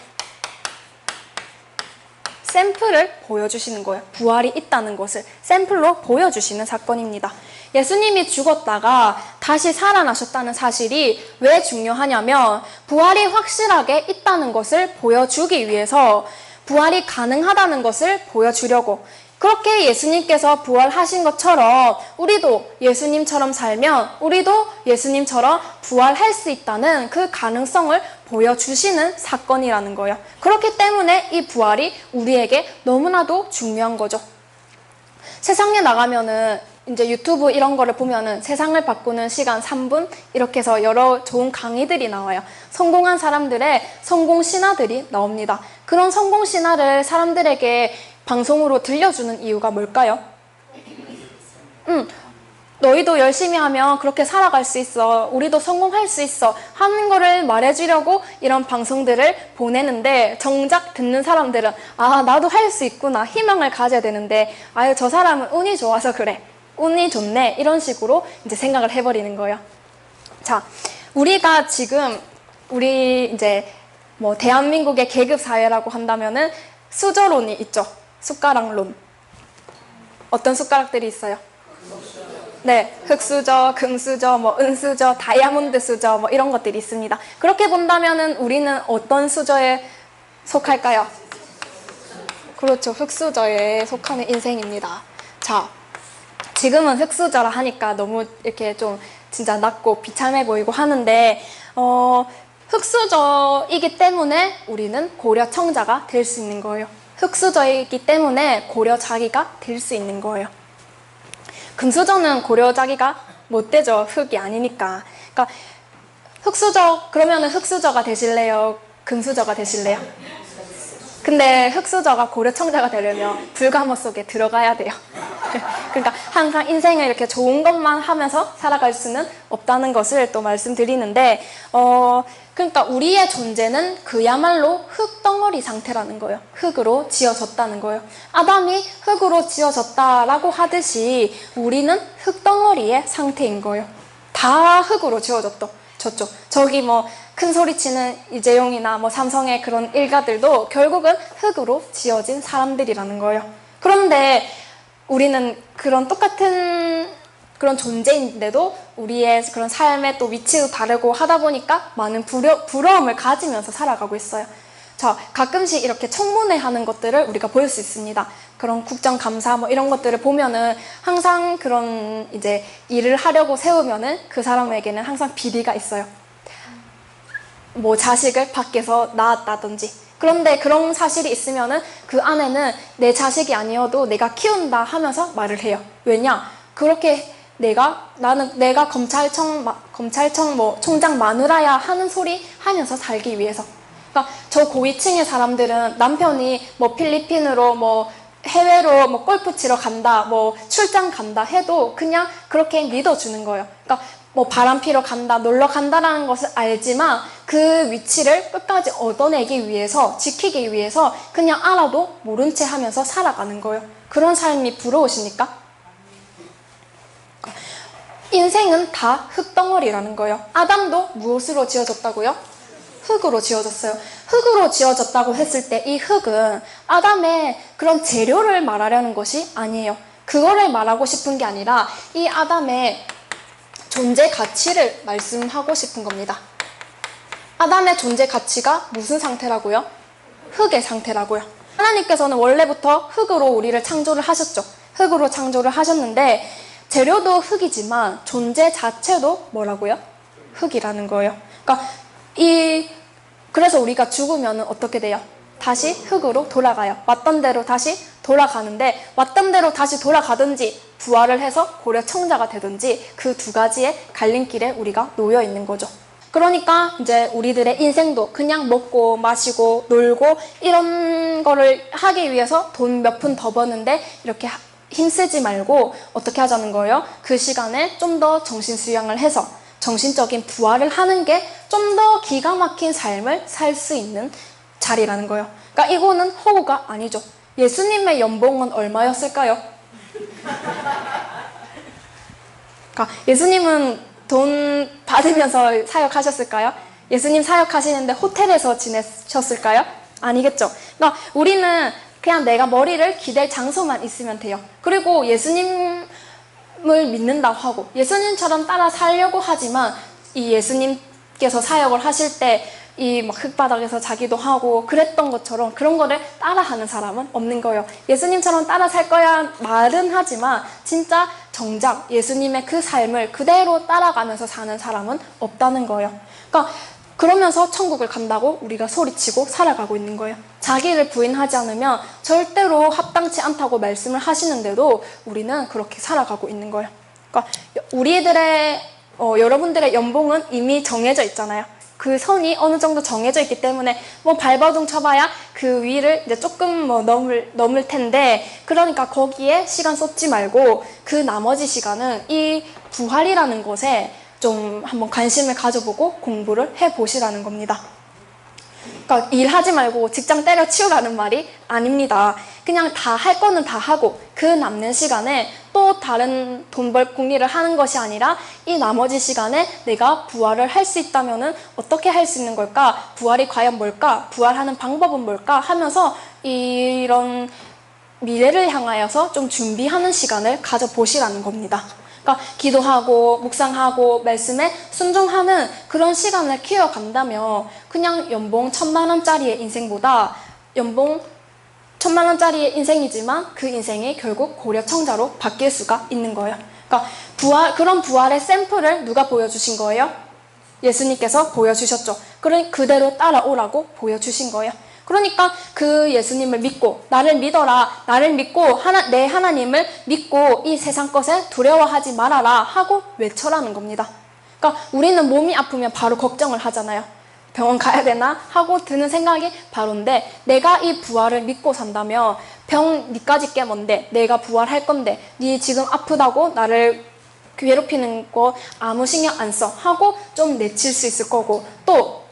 샘플을 보여주시는 거예요. 부활이 있다는 것을 샘플로 보여주시는 사건입니다. 예수님이 죽었다가 다시 살아나셨다는 사실이 왜 중요하냐면 부활이 확실하게 있다는 것을 보여주기 위해서 부활이 가능하다는 것을 보여주려고 그렇게 예수님께서 부활하신 것처럼 우리도 예수님처럼 살면 우리도 예수님처럼 부활할 수 있다는 그 가능성을 보여주시는 사건이라는 거예요. 그렇기 때문에 이 부활이 우리에게 너무나도 중요한 거죠. 세상에 나가면은 이제 유튜브 이런 거를 보면은 세상을 바꾸는 시간 3분 이렇게 해서 여러 좋은 강의들이 나와요. 성공한 사람들의 성공 신화들이 나옵니다. 그런 성공 신화를 사람들에게 방송으로 들려주는 이유가 뭘까요? 너희도 열심히 하면 그렇게 살아갈 수 있어. 우리도 성공할 수 있어. 하는 거를 말해주려고 이런 방송들을 보내는데 정작 듣는 사람들은 아, 나도 할 수 있구나. 희망을 가져야 되는데 아유, 저 사람은 운이 좋아서 그래. 운이 좋네. 이런 식으로 이제 생각을 해버리는 거예요. 자, 우리가 지금 우리 이제 뭐 대한민국의 계급 사회라고 한다면은 수저론이 있죠. 숟가락론. 어떤 숟가락들이 있어요? 네, 흑수저, 금수저, 뭐 은수저, 다이아몬드 수저 뭐 이런 것들이 있습니다. 그렇게 본다면은 우리는 어떤 수저에 속할까요? 그렇죠. 흑수저에 속하는 인생입니다. 자, 지금은 흑수저라 하니까 너무 이렇게 좀 진짜 낮고 비참해 보이고 하는데 흑수저이기 때문에 우리는 고려 청자가 될 수 있는 거예요. 흑수저이기 때문에 고려 자기가 될 수 있는 거예요. 금수저는 고려 자기가 못 되죠. 흑이 아니니까. 그러니까 흑수저, 그러면은 흑수저가 되실래요? 금수저가 되실래요? 근데 흑수저가 고려 청자가 되려면 불가모 속에 들어가야 돼요. 그러니까 항상 인생을 이렇게 좋은 것만 하면서 살아갈 수는 없다는 것을 또 말씀드리는데 그러니까 우리의 존재는 그야말로 흙덩어리 상태라는 거예요. 흙으로 지어졌다는 거예요. 아담이 흙으로 지어졌다라고 하듯이 우리는 흙덩어리의 상태인 거예요. 다 흙으로 지어졌죠. 저기 뭐 큰 소리치는 이재용이나 뭐 삼성의 그런 일가들도 결국은 흙으로 지어진 사람들이라는 거예요. 그런데 우리는 그런 똑같은 그런 존재인데도 우리의 그런 삶의 또 위치도 다르고 하다 보니까 많은 부러움을 가지면서 살아가고 있어요. 자, 가끔씩 이렇게 청문회 하는 것들을 우리가 볼 수 있습니다. 그런 국정감사 뭐 이런 것들을 보면은 항상 그런 이제 일을 하려고 세우면은 그 사람에게는 항상 비리가 있어요. 뭐 자식을 밖에서 낳았다든지. 그런데 그런 사실이 있으면은 그 안에는 내 자식이 아니어도 내가 키운다 하면서 말을 해요. 왜냐? 그렇게 내가 검찰청 뭐 총장 마누라야 하는 소리 하면서 살기 위해서. 그러니까 저 고위층의 사람들은 남편이 뭐 필리핀으로 뭐 해외로 뭐 골프 치러 간다, 뭐 출장 간다 해도 그냥 그렇게 믿어주는 거예요. 그러니까 뭐 바람 피러 간다, 놀러 간다라는 것을 알지만 그 위치를 끝까지 얻어내기 위해서, 지키기 위해서 그냥 알아도 모른 채 하면서 살아가는 거예요. 그런 삶이 부러우십니까? 인생은 다 흙덩어리라는 거예요. 아담도 무엇으로 지어졌다고요? 흙으로 지어졌어요. 흙으로 지어졌다고 했을 때 이 흙은 아담의 그런 재료를 말하려는 것이 아니에요. 그거를 말하고 싶은 게 아니라 이 아담의 존재 가치를 말씀하고 싶은 겁니다. 아담의 존재 가치가 무슨 상태라고요? 흙의 상태라고요. 하나님께서는 원래부터 흙으로 우리를 창조를 하셨죠. 흙으로 창조를 하셨는데 재료도 흙이지만 존재 자체도 뭐라고요? 흙이라는 거예요. 그러니까 그래서 우리가 죽으면 어떻게 돼요? 다시 흙으로 돌아가요. 왔던 대로 다시 돌아가는데 왔던 대로 다시 돌아가든지 부활을 해서 고려 청자가 되든지 그 두 가지의 갈림길에 우리가 놓여 있는 거죠. 그러니까 이제 우리들의 인생도 그냥 먹고 마시고 놀고 이런 거를 하기 위해서 돈 몇 푼 더 버는데 이렇게 힘쓰지 말고 어떻게 하자는 거예요? 그 시간에 좀 더 정신 수양을 해서 정신적인 부활을 하는 게 좀 더 기가 막힌 삶을 살 수 있는 자리라는 거예요. 그러니까 이거는 허구가 아니죠. 예수님의 연봉은 얼마였을까요? 그러니까 예수님은 돈 받으면서 사역하셨을까요? 예수님 사역하시는데 호텔에서 지내셨을까요? 아니겠죠. 그러니까 우리는 그냥 내가 머리를 기댈 장소만 있으면 돼요. 그리고 예수님을 믿는다고 하고 예수님처럼 따라 살려고 하지만 이 예수님께서 사역을 하실 때 이 막 흙바닥에서 자기도 하고 그랬던 것처럼 그런 거를 따라하는 사람은 없는 거예요. 예수님처럼 따라 살 거야 말은 하지만 진짜 정작 예수님의 그 삶을 그대로 따라가면서 사는 사람은 없다는 거예요. 그러니까 그러면서 천국을 간다고 우리가 소리치고 살아가고 있는 거예요. 자기를 부인하지 않으면 절대로 합당치 않다고 말씀을 하시는데도 우리는 그렇게 살아가고 있는 거예요. 그러니까 여러분들의 연봉은 이미 정해져 있잖아요. 그 선이 어느 정도 정해져 있기 때문에 뭐 발버둥 쳐봐야 그 위를 이제 조금 뭐 넘을 텐데 그러니까 거기에 시간 쏟지 말고 그 나머지 시간은 이 부활이라는 것에 좀 한번 관심을 가져보고 공부를 해보시라는 겁니다. 그러니까 일하지 말고 직장 때려치우라는 말이 아닙니다. 그냥 다 할 거는 다 하고 그 남는 시간에 또 다른 돈 벌 궁리를 하는 것이 아니라 이 나머지 시간에 내가 부활을 할 수 있다면은 어떻게 할 수 있는 걸까? 부활이 과연 뭘까? 부활하는 방법은 뭘까? 하면서 이런 미래를 향하여서 좀 준비하는 시간을 가져보시라는 겁니다. 그러니까 기도하고 묵상하고 말씀에 순종하는 그런 시간을 키워간다면 그냥 연봉 1,000만 원짜리의 인생보다 연봉 1,000만 원짜리의 인생이지만 그 인생이 결국 고려청자로 바뀔 수가 있는 거예요. 그러니까 그런 부활의 샘플을 누가 보여주신 거예요? 예수님께서 보여주셨죠. 그대로 따라오라고 보여주신 거예요. 그러니까 그 예수님을 믿고 나를 믿어라, 나를 믿고 내 하나님을 믿고 이 세상 것에 두려워하지 말아라 하고 외쳐라는 겁니다. 그러니까 우리는 몸이 아프면 바로 걱정을 하잖아요. 병원 가야 되나 하고 드는 생각이 바로인데, 내가 이 부활을 믿고 산다면 병 니까짓 게 뭔데, 내가 부활할 건데 니 지금 아프다고 나를 괴롭히는 거 아무 신경 안 써 하고 좀 내칠 수 있을 거고, 또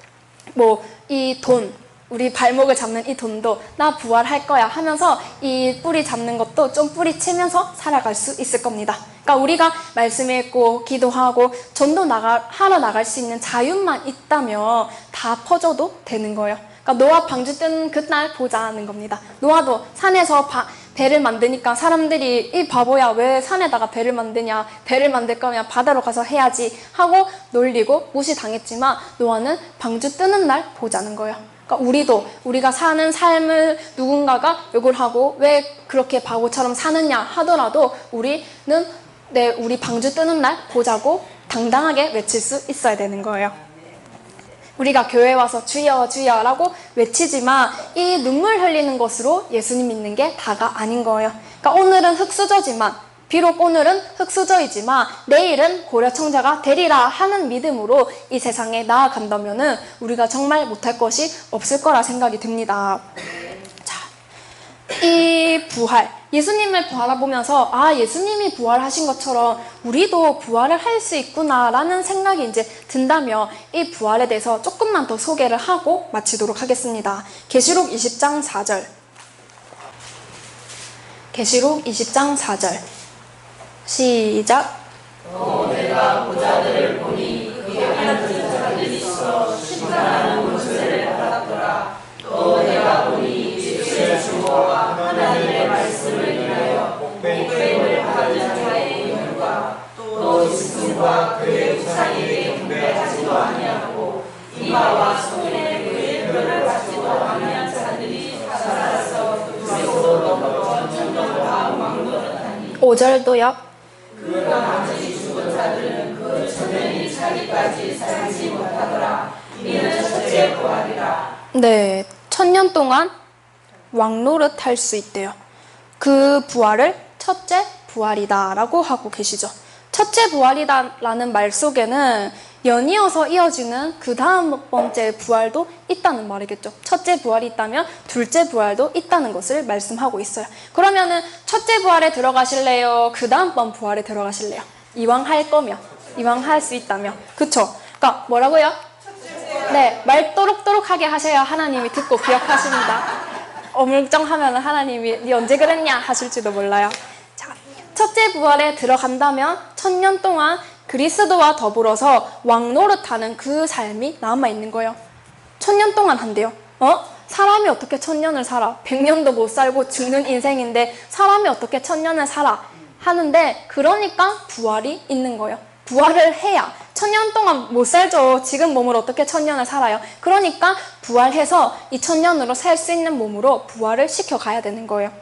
뭐 이 돈, 우리 발목을 잡는 이 돈도 나 부활할 거야 하면서 이 뿌리 잡는 것도 좀 뿌리치면서 살아갈 수 있을 겁니다. 그러니까 우리가 말씀 읽고 기도하고 전도 하러 나갈 수 있는 자유만 있다면 다 퍼져도 되는 거예요. 그러니까 노아 방주 뜨는 그날 보자는 겁니다. 노아도 산에서 배를 만드니까 사람들이 이 바보야 왜 산에다가 배를 만드냐, 배를 만들 거면 바다로 가서 해야지 하고 놀리고 무시당했지만 노아는 방주 뜨는 날 보자는 거예요. 그러니까 우리가 사는 삶을 누군가가 욕을 하고 왜 그렇게 바보처럼 사느냐 하더라도 우리 방주 뜨는 날 보자고 당당하게 외칠 수 있어야 되는 거예요. 우리가 교회 와서 주여 주여 라고 외치지만 이 눈물 흘리는 것으로 예수님 믿는 게 다가 아닌 거예요. 그러니까 오늘은 흙수저지만, 비록 오늘은 흙수저이지만 내일은 고려청자가 되리라 하는 믿음으로 이 세상에 나아간다면은 우리가 정말 못할 것이 없을 거라 생각이 듭니다. 자, 이 부활, 예수님을 바라보면서 예수님이 부활하신 것처럼 우리도 부활을 할 수 있구나 라는 생각이 이제 든다면 이 부활에 대해서 조금만 더 소개를 하고 마치도록 하겠습니다. 계시록 20장 4절. 계시록 20장 4절. 시작. 내가 보자들을 보니 그에 앉은 자들이 있어 심판하는 문제를 받았더라. 또 내가 보니 집을 주어와 하나님의 말씀을 인하여 복됨을 받은 자의 영과 또 짐승과 그의 우상에게 경배하지도 아니하고 이마와 손에 그의 별을 받지도 아니한 자들이 살아서 그리스도 더불어 천년과 왕노릇 하니. 5절도요. 그가 나머지 죽은 자들은 그 천년이 차기까지 살지 못하더라. 이는 첫째 부활이라. 네, 1,000년 동안 왕노릇 할 수 있대요. 그 부활을 첫째 부활이다 라고 하고 계시죠. 첫째 부활이다 라는 말 속에는 연이어서 이어지는 그 다음 번째 부활도 있다는 말이겠죠. 첫째 부활이 있다면 둘째 부활도 있다는 것을 말씀하고 있어요. 그러면은 첫째 부활에 들어가실래요? 그 다음번 부활에 들어가실래요? 이왕 할 거면, 이왕 할 수 있다면, 그쵸? 그러니까 뭐라고요? 네, 말 또록또록하게 하셔야 하나님이 듣고 기억하십니다. 어물쩡하면 하나님이 니 언제 그랬냐 하실지도 몰라요. 자, 첫째 부활에 들어간다면 1,000년 동안 그리스도와 더불어서 왕노릇하는 그 삶이 남아있는 거예요. 1,000년 동안 한대요. 사람이 어떻게 1,000년을 살아? 100년도 못 살고 죽는 인생인데 사람이 어떻게 1,000년을 살아? 하는데 그러니까 부활이 있는 거예요. 부활을 해야 1,000년 동안 못 살죠. 지금 몸으로 어떻게 1,000년을 살아요? 그러니까 부활해서 이 1,000년으로 살 수 있는 몸으로 부활을 시켜가야 되는 거예요.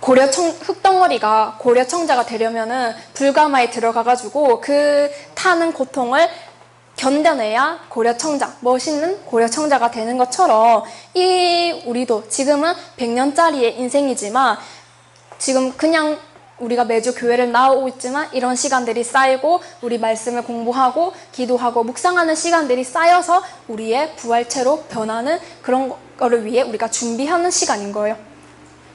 흙덩어리가 고려청자가 되려면은 불가마에 들어가가지고 그 타는 고통을 견뎌내야 고려청자, 멋있는 고려청자가 되는 것처럼 우리도 지금은 100년짜리의 인생이지만 지금 그냥 우리가 매주 교회를 나오고 있지만 이런 시간들이 쌓이고 우리 말씀을 공부하고 기도하고 묵상하는 시간들이 쌓여서 우리의 부활체로 변하는 그런 거를 위해 우리가 준비하는 시간인 거예요.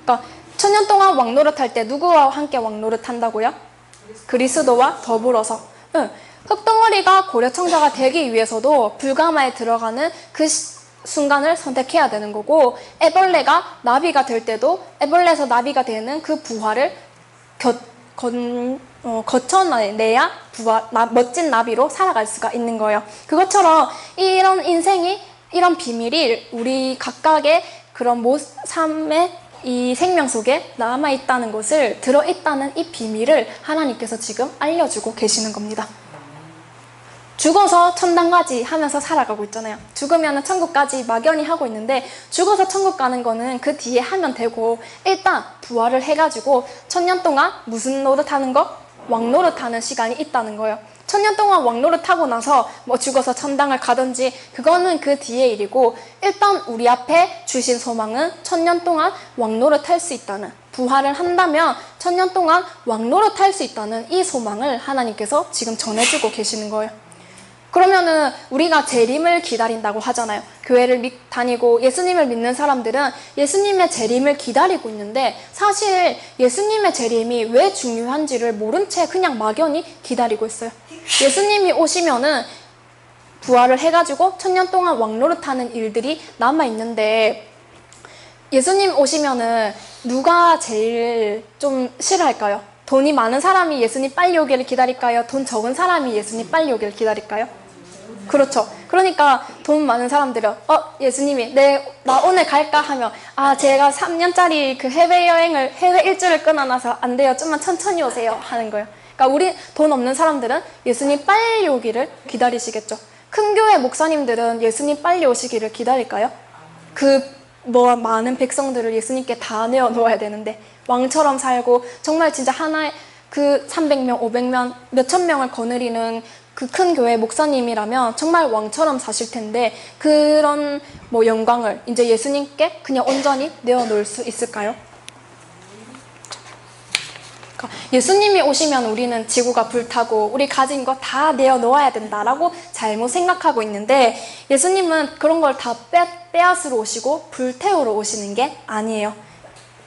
그러니까 1,000년 동안 왕노릇할 때 누구와 함께 왕노릇 한다고요? 그리스도와 더불어서. 흙덩어리가 고려청자가 되기 위해서도 불가마에 들어가는 그 순간을 선택해야 되는 거고, 애벌레가 나비가 될 때도 애벌레에서 나비가 되는 그 부활을 거쳐내야 멋진 나비로 살아갈 수가 있는 거예요. 그것처럼 이런 인생이 이런 비밀이 우리 각각의 그런 삶의 이 생명 속에 남아있다는 것을, 들어있다는 이 비밀을 하나님께서 지금 알려주고 계시는 겁니다. 죽어서 천당까지 하면서 살아가고 있잖아요. 죽으면 천국까지 막연히 하고 있는데, 죽어서 천국 가는 거는 그 뒤에 하면 되고, 일단 부활을 해가지고 1000년 동안 무슨 노릇하는 거? 왕노릇하는 시간이 있다는 거예요. 1000년 동안 왕노릇 하고 나서 뭐 죽어서 천당을 가든지 그거는 그 뒤의 일이고, 일단 우리 앞에 주신 소망은 1000년 동안 왕노릇 할 수 있다는, 부활을 한다면 1000년 동안 왕노릇 할 수 있다는 이 소망을 하나님께서 지금 전해주고 계시는 거예요. 그러면은 우리가 재림을 기다린다고 하잖아요. 교회를 다니고 예수님을 믿는 사람들은 예수님의 재림을 기다리고 있는데, 사실 예수님의 재림이 왜 중요한지를 모른 채 그냥 막연히 기다리고 있어요. 예수님이 오시면은 부활을 해가지고 1000년 동안 왕노릇하는 일들이 남아있는데, 예수님 오시면은 누가 제일 좀 싫어할까요? 돈이 많은 사람이 예수님 빨리 오기를 기다릴까요? 돈 적은 사람이 예수님 빨리 오기를 기다릴까요? 그렇죠. 그러니까 돈 많은 사람들은 예수님이 나 오늘 갈까 하면, 제가 3년짜리 그 해외 일주를 끊어놔서 안 돼요, 좀만 천천히 오세요 하는 거예요. 그러니까 우리 돈 없는 사람들은 예수님 빨리 오기를 기다리시겠죠. 큰 교회 목사님들은 예수님 빨리 오시기를 기다릴까요? 많은 백성들을 예수님께 다 내어놓아야 되는데, 왕처럼 살고 정말 진짜 하나의 300명, 500명, 몇천 명을 거느리는 그 큰 교회 목사님이라면 정말 왕처럼 사실 텐데, 그런 영광을 이제 예수님께 그냥 온전히 내어놓을 수 있을까요? 그러니까 예수님이 오시면 우리는 지구가 불타고 우리 가진 거 다 내어놓아야 된다라고 잘못 생각하고 있는데, 예수님은 그런 걸 다 빼앗으러 오시고 불태우러 오시는 게 아니에요.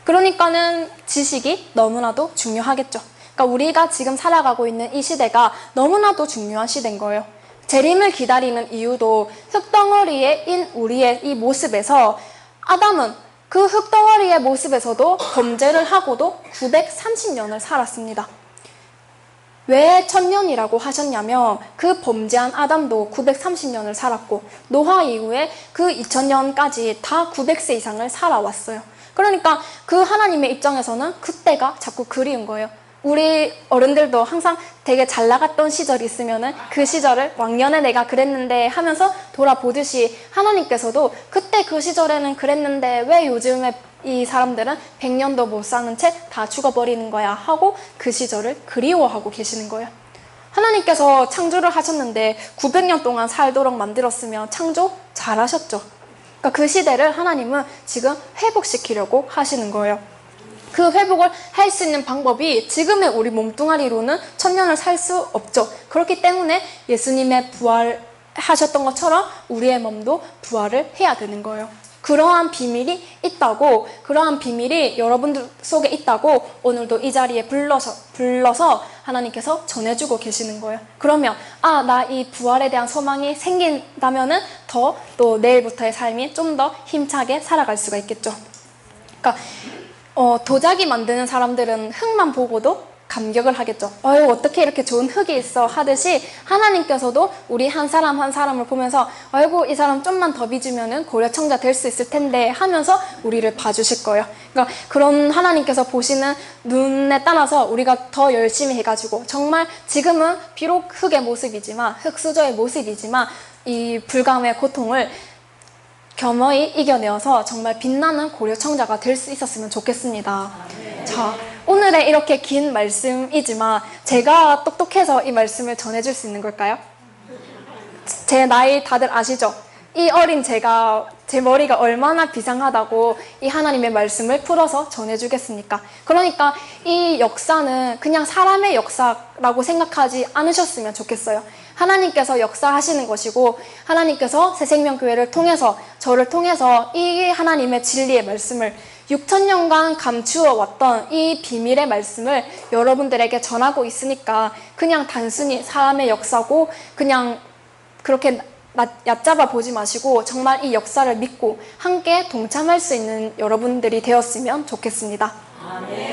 그러니까는 지식이 너무나도 중요하겠죠. 그러니까 우리가 지금 살아가고 있는 이 시대가 너무나도 중요한 시대인 거예요. 재림을 기다리는 이유도 흙덩어리인 우리의 이 모습에서, 아담은 그 흙덩어리의 모습에서도 범죄를 하고도 930년을 살았습니다. 왜 1000년이라고 하셨냐면, 그 범죄한 아담도 930년을 살았고 노아 이후에 그 2000년까지 다 900세 이상을 살아왔어요. 그러니까 그 하나님의 입장에서는 그때가 자꾸 그리운 거예요. 우리 어른들도 항상 되게 잘 나갔던 시절이 있으면은 그 시절을 왕년에 내가 그랬는데 하면서 돌아보듯이, 하나님께서도 그때 그 시절에는 그랬는데 왜 요즘에 이 사람들은 100년도 못 사는 채 다 죽어버리는 거야 하고 그 시절을 그리워하고 계시는 거예요. 하나님께서 창조를 하셨는데 900년 동안 살도록 만들었으면 창조 잘하셨죠. 그러니까 그 시대를 하나님은 지금 회복시키려고 하시는 거예요. 그 회복을 할 수 있는 방법이 지금의 우리 몸뚱아리로는 1000년을 살 수 없죠. 그렇기 때문에 예수님의 부활하셨던 것처럼 우리의 몸도 부활을 해야 되는 거예요. 그러한 비밀이 있다고, 그러한 비밀이 여러분들 속에 있다고 오늘도 이 자리에 불러서 하나님께서 전해주고 계시는 거예요. 그러면 나 이 부활에 대한 소망이 생긴다면은 또 내일부터의 삶이 좀 더 힘차게 살아갈 수가 있겠죠. 그러니까 도자기 만드는 사람들은 흙만 보고도 감격을 하겠죠. 어떻게 이렇게 좋은 흙이 있어 하듯이, 하나님께서도 우리 한 사람 한 사람을 보면서 이 사람 좀만 더 빚으면은 고려청자 될 수 있을 텐데 하면서 우리를 봐주실 거예요. 그러니까 그런 하나님께서 보시는 눈에 따라서 우리가 더 열심히 해가지고, 정말 지금은 비록 흙의 모습이지만, 흙수저의 모습이지만 이 불감의 고통을 겸허히 이겨내어서 정말 빛나는 고려청자가 될 수 있었으면 좋겠습니다. 자, 오늘의 이렇게 긴 말씀이지만 제가 똑똑해서 이 말씀을 전해줄 수 있는 걸까요? 제 나이 다들 아시죠? 이 어린 제 머리가 얼마나 비상하다고 이 하나님의 말씀을 풀어서 전해주겠습니까? 그러니까 이 역사는 그냥 사람의 역사라고 생각하지 않으셨으면 좋겠어요. 하나님께서 역사하시는 것이고, 하나님께서 새생명교회를 통해서, 저를 통해서 이 하나님의 진리의 말씀을 6000년간 감추어 왔던 이 비밀의 말씀을 여러분들에게 전하고 있으니까, 그냥 단순히 사람의 역사고 그냥 그렇게 얕잡아 보지 마시고 정말 이 역사를 믿고 함께 동참할 수 있는 여러분들이 되었으면 좋겠습니다. 아멘.